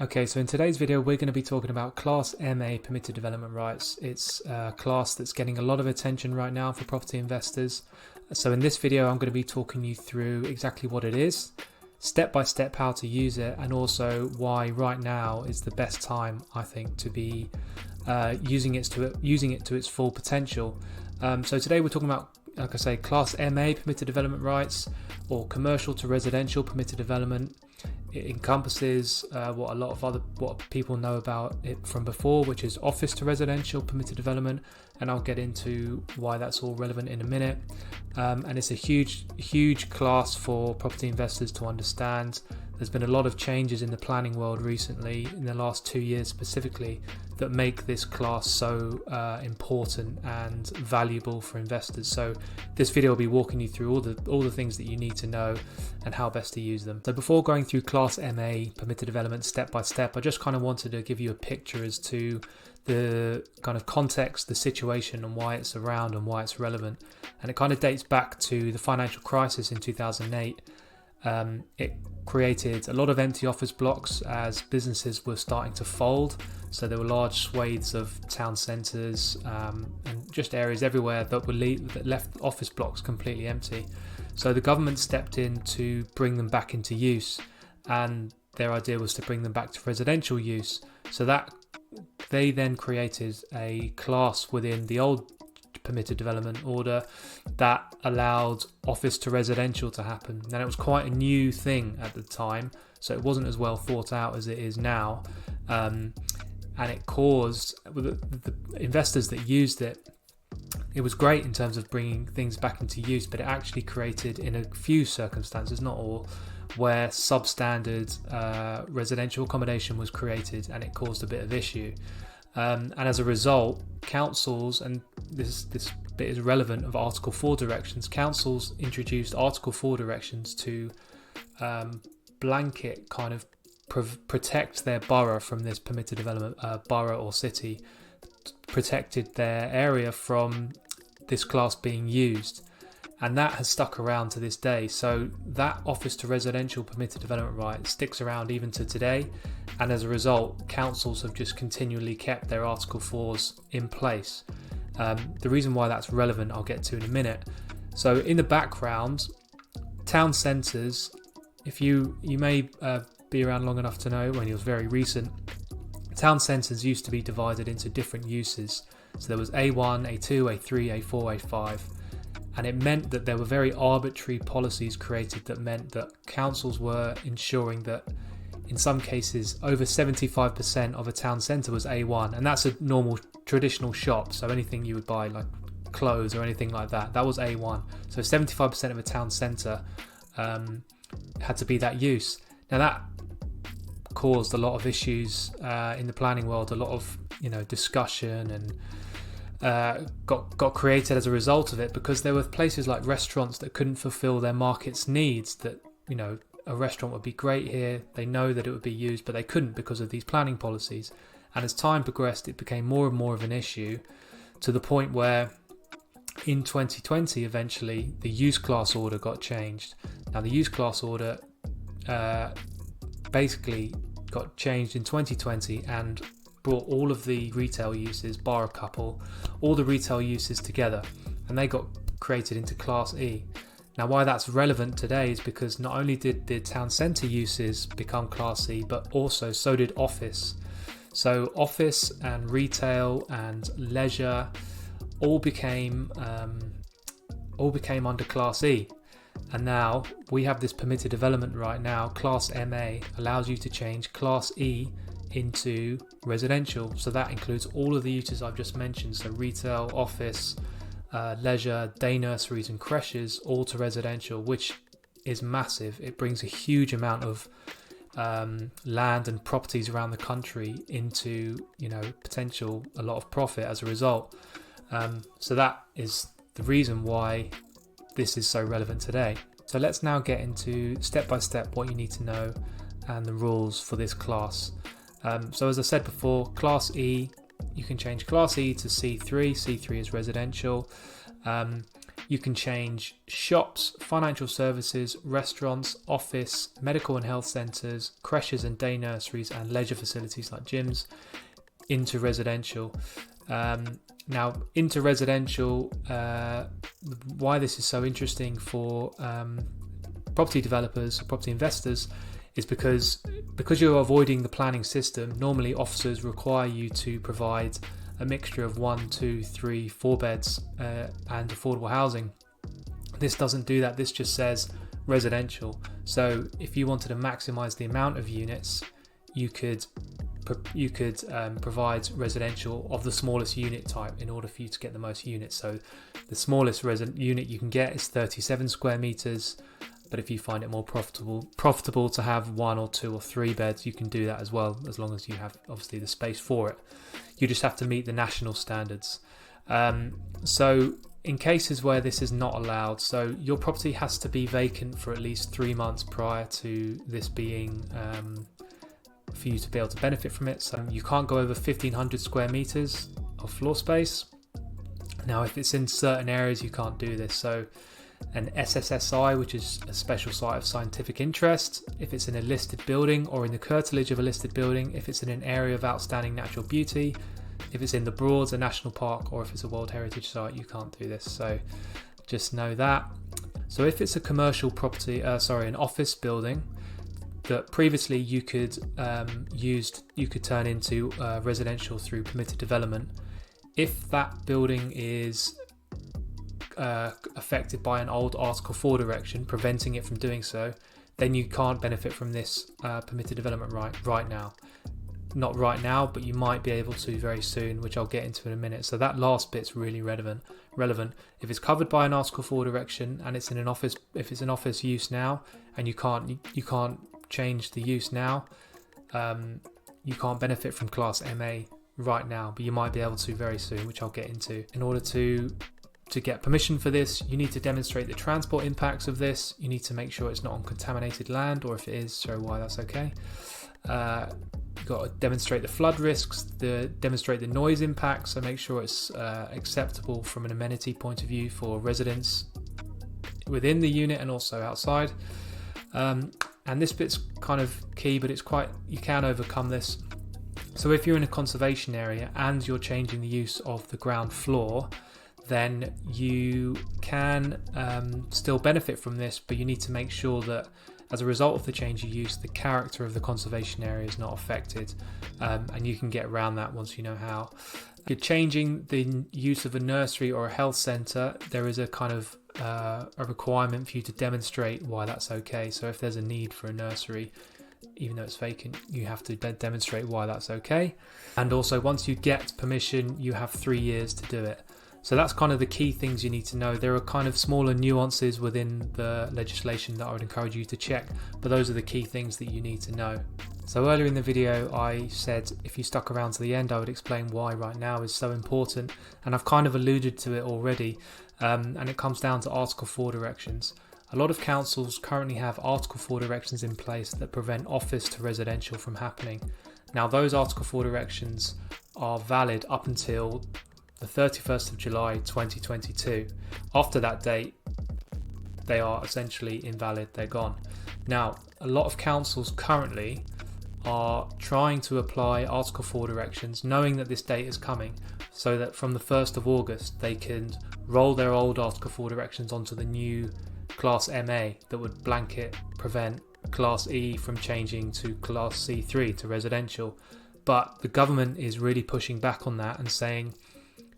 Okay, so in today's video, we're going to be talking about Class MA permitted development rights. It's a class that's getting a lot of attention right now for property investors. So in this video, I'm going to be talking you through exactly what it is, step by step how to use it, and also why right now is the best time, I think, to be using it to its full potential. So today we're talking about, like I say, Class MA permitted development rights, or commercial to residential permitted development. It encompasses what people know about it from before, which is office to residential permitted development, and I'll get into why that's all relevant in a minute. And it's a huge class for property investors to understand. There's been a lot of changes in the planning world recently, in the last 2 years specifically, that make this class so important and valuable for investors. So this video will be walking you through all the things that you need to know and how best to use them. So before going through Class MA permitted development step by step, I just kind of wanted to give you a picture as to the kind of context, the situation, and why it's around and why it's relevant. And it kind of dates back to the financial crisis in 2008. It created a lot of empty office blocks as businesses were starting to fold. So there were large swathes of town centres and just areas everywhere that left office blocks completely empty. So the government stepped in to bring them back into use, and their idea was to bring them back to residential use. So that they then created a class within the old permitted development order that allowed office to residential to happen. And it was quite a new thing at the time, so it wasn't as well thought out as it is now. And it caused the investors that used it, it was great in terms of bringing things back into use, but it actually created, in a few circumstances, not all, where substandard residential accommodation was created, and it caused a bit of issue. And as a result, councils, and this bit is relevant of Article 4 directions, councils introduced Article 4 directions to blanket kind of protect their borough from this permitted development, borough or city, protected their area from this class being used. And that has stuck around to this day. So that office to residential permitted development right sticks around even to today. And as a result, councils have just continually kept their Article 4s in place. The reason why that's relevant, I'll get to in a minute. So in the background, town centres, if you may be around long enough to know, when it was very recent, town centres used to be divided into different uses. So there was A1, A2, A3, A4, A5. And it meant that there were very arbitrary policies created that meant that councils were ensuring that in some cases over 75% of a town centre was A1, and that's a normal traditional shop, so anything you would buy like clothes or anything like that, that was A1. So 75% of a town centre had to be that use. Now that caused a lot of issues in the planning world, a lot of discussion, and got created as a result of it, because there were places like restaurants that couldn't fulfill their market's needs. That a restaurant would be great here, they know that it would be used, but they couldn't because of these planning policies. And as time progressed, it became more and more of an issue, to the point where in 2020 eventually the use class order got changed. Now the use class order basically got changed in 2020 and brought all of the retail uses, bar a couple, all the retail uses together, and they got created into Class E. Now why that's relevant today is because not only did the town centre uses become Class E, but also so did office. So office and retail and leisure all became under Class E. And now we have this permitted development right now. Class MA allows you to change Class E into residential. So that includes all of the uses I've just mentioned. So retail, office, leisure, day nurseries and creches, all to residential, which is massive. It brings a huge amount of land and properties around the country into potential a lot of profit as a result. So that is the reason why this is so relevant today. So let's now get into step by step what you need to know and the rules for this class. So as I said before, Class E, you can change Class E to C3. C3 is residential. you can change shops, financial services, restaurants, office, medical and health centres, creches and day nurseries, and leisure facilities like gyms into residential. Now, into residential, why this is so interesting for property developers, property investors, is because you're avoiding the planning system. Normally, officers require you to provide a mixture of 1, 2, 3, 4 beds and affordable housing. This doesn't do that. This just says residential. So if you wanted to maximize the amount of units, you could provide residential of the smallest unit type in order for you to get the most units. So the smallest unit you can get is 37 square meters. But if you find it more profitable to have 1 or 2 or 3 beds, you can do that as well, as long as you have obviously the space for it. You just have to meet the national standards. So in cases where this is not allowed, so your property has to be vacant for at least 3 months prior to this being for you to be able to benefit from it. So you can't go over 1,500 square meters of floor space. Now, if it's in certain areas, you can't do this. So an SSSI, which is a special site of scientific interest, if it's in a listed building or in the curtilage of a listed building, if it's in an area of outstanding natural beauty, if it's in the Broads, a national park, or if it's a World Heritage Site, you can't do this. So just know that. So if it's a commercial property, an office building that previously you could turn into residential through permitted development, if that building is affected by an old Article 4 direction preventing it from doing so, then you can't benefit from this permitted development right now. Not right now, but you might be able to very soon, which I'll get into in a minute. So that last bit's really relevant. If it's covered by an Article 4 direction and it's in an office, if it's an office use now, and you can't change the use now, you can't benefit from Class MA right now, but you might be able to very soon, which I'll get into. In order to get permission for this, you need to demonstrate the transport impacts of this. You need to make sure it's not on contaminated land, or if it is, show why that's okay. You've got to demonstrate the flood risks, demonstrate the noise impacts, so make sure it's acceptable from an amenity point of view for residents within the unit and also outside. And this bit's kind of key, but you can overcome this. So if you're in a conservation area and you're changing the use of the ground floor, then you can still benefit from this, but you need to make sure that as a result of the change of use, the character of the conservation area is not affected, and you can get around that once you know how. If you're changing the use of a nursery or a health centre, there is a kind of a requirement for you to demonstrate why that's okay. So if there's a need for a nursery, even though it's vacant, you have to demonstrate why that's okay. And also, once you get permission, you have 3 years to do it. So that's kind of the key things you need to know. There are kind of smaller nuances within the legislation that I would encourage you to check, but those are the key things that you need to know. So earlier in the video, I said if you stuck around to the end, I would explain why right now is so important, and I've kind of alluded to it already, and it comes down to Article 4 directions. A lot of councils currently have Article 4 directions in place that prevent office to residential from happening. Now, those Article 4 directions are valid up until the 31st of July 2022. After that date, they are essentially invalid, they're gone. Now, a lot of councils currently are trying to apply Article 4 directions, knowing that this date is coming, so that from the 1st of August they can roll their old Article 4 directions onto the new Class MA that would blanket prevent Class E from changing to Class C3 to residential. But the government is really pushing back on that and saying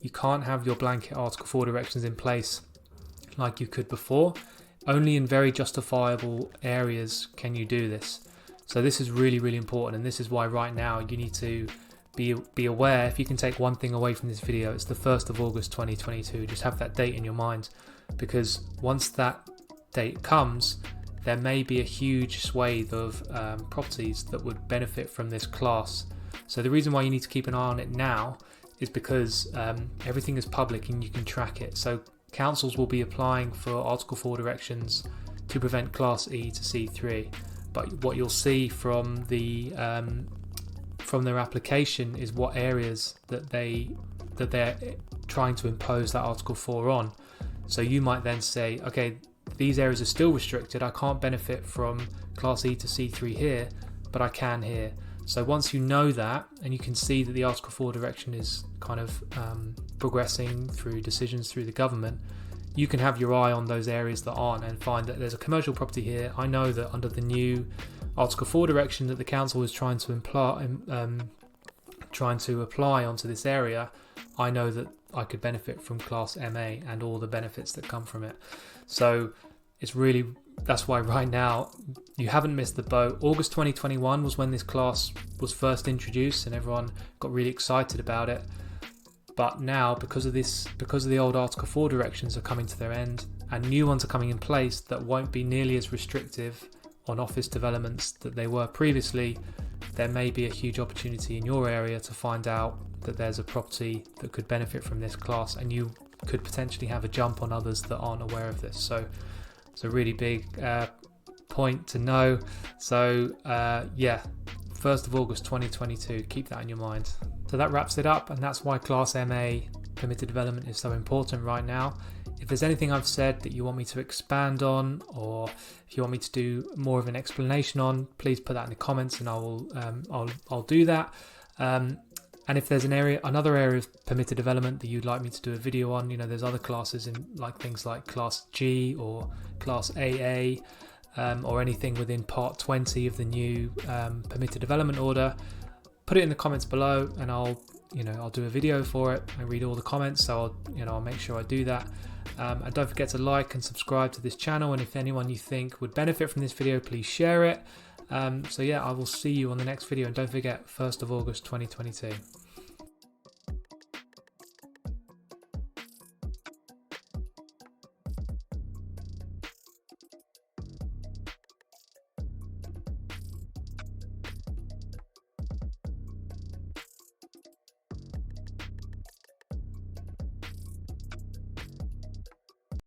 you can't have your blanket Article 4 directions in place like you could before. Only in very justifiable areas can you do this. So this is really, really important, and this is why right now you need to be aware. If you can take one thing away from this video, it's the 1st of August 2022. Just have that date in your mind, because once that date comes, there may be a huge swathe of properties that would benefit from this class. So the reason why you need to keep an eye on it now is because everything is public and you can track it. So councils will be applying for Article 4 directions to prevent Class E to C3, but what you'll see from their application is what areas that they're trying to impose that Article 4 on. So you might then say, okay, these areas are still restricted. I can't benefit from Class E to C3 here, but I can here. So once you know that, and you can see that the Article 4 direction is kind of progressing through decisions through the government, you can have your eye on those areas that aren't and find that there's a commercial property here. I know that under the new Article 4 direction that the council is trying to apply onto this area, I know that I could benefit from Class MA and all the benefits that come from it. So it's really, that's why right now you haven't missed the boat. August 2021 was when this class was first introduced and everyone got really excited about it. But now, because of the old Article 4 directions are coming to their end and new ones are coming in place that won't be nearly as restrictive on office developments that they were previously, there may be a huge opportunity in your area to find out that there's a property that could benefit from this class, and you could potentially have a jump on others that aren't aware of this. So it's a really big point to know. So yeah, 1st of August 2022, keep that in your mind. So that wraps it up, and that's why Class MA permitted development is so important right now. If there's anything I've said that you want me to expand on, or if you want me to do more of an explanation on, please put that in the comments, and I'll do that. And if there's another area of permitted development that you'd like me to do a video on, you know, there's other classes in like things like Class G or Class AA, or anything within Part 20 of the new permitted development order, put it in the comments below, and I'll do a video for it. I read all the comments, so I'll make sure I do that. And don't forget to like and subscribe to this channel, and if anyone you think would benefit from this video, please share it. So yeah, I will see you on the next video, and don't forget, 1st of August 2022.